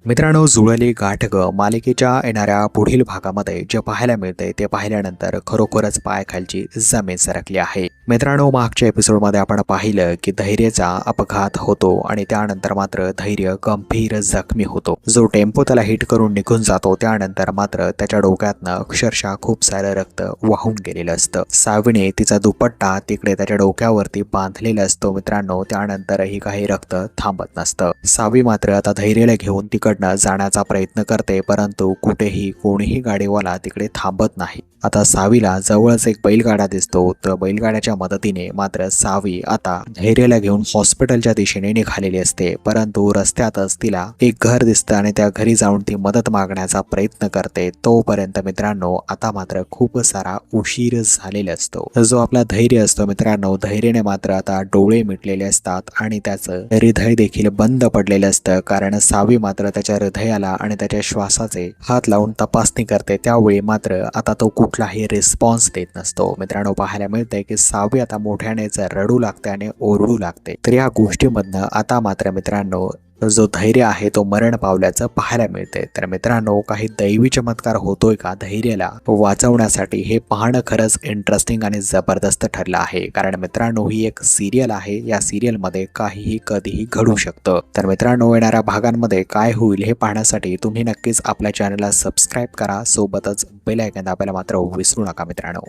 मित्रांनो, जुळली गाठ ग मालिकेच्या येणाऱ्या पुढील भागामध्ये जे पाहायला मिळते ते पाहिल्यानंतर खरोखरच पायाखालची जमीन सरकली आहे. मित्रांनो, मागच्या एपिसोडमध्ये आपण पाहिलं की धैर्यचा अपघात होतो आणि त्यानंतर मात्र धैर्य गंभीर जखमी होतो. जो टेम्पो त्याला हिट करून निघून जातो त्यानंतर मात्र त्याच्या डोक्यातनं अक्षरशः खूप सारं रक्त वाहून गेलेलं असतं. सावीने तिचा दुपट्टा तिकडे त्याच्या डोक्यावरती बांधलेला असतो. मित्रांनो, त्यानंतरही काही रक्त थांबत नसतं. सावी मात्र आता धैर्याला घेऊन तिकडनं जाण्याचा प्रयत्न करते, परंतु कुठेही कोणीही गाडीवाला तिकडे थांबत नाही. आता सावीला जवळच एक बैलगाडा दिसतो. तर बैलगाड्याच्या मदतीने मात्र सावी आता धैर्याला घेऊन हॉस्पिटलच्या दिशेने निघालेली असते, परंतु रस्त्यातच तिला एक घर दिसतं आणि त्या घरी जाऊन ती मदत मागण्याचा प्रयत्न करते. तोपर्यंत मित्रांनो आता मात्र खूप सारा उशीर झालेला असतो. जो आपला धैर्य असतो मित्रांनो, धैर्याने मात्र आता डोळे मिटलेले असतात आणि त्याचं हृदय देखील बंद पडलेलं असतं, कारण सावी मात्र त्याच्या हृदयाला आणि त्याच्या श्वासाचे हात लावून तपासणी करते. त्यावेळी मात्र आता तो कुठलाही रिस्पॉन्स देत नसतो. मित्रांनो, पाहायला मिळतंय की सावी आता मोठ्यानेच रडू लागते आणि ओरडू लागते. तर या गोष्टीमधनं आता मात्र मित्रांनो जो धैर्य आहे तो मरण पावल्याचं पाहायला मिळते. तर मित्रांनो, काही दैवी चमत्कार होतोय का धैर्याला वाचवण्यासाठी हे पाहणं खरंच इंटरेस्टिंग आणि जबरदस्त ठरलं आहे. कारण मित्रांनो, ही एक सिरियल आहे. या सिरियलमध्ये काहीही कधीही घडू शकतं. तर मित्रांनो, येणाऱ्या भागांमध्ये काय होईल हे पाहण्यासाठी तुम्ही नक्कीच आपल्या चॅनलला सबस्क्राईब करा. सोबतच बेल आयकॉन दाबायला मात्र विसरू नका मित्रांनो.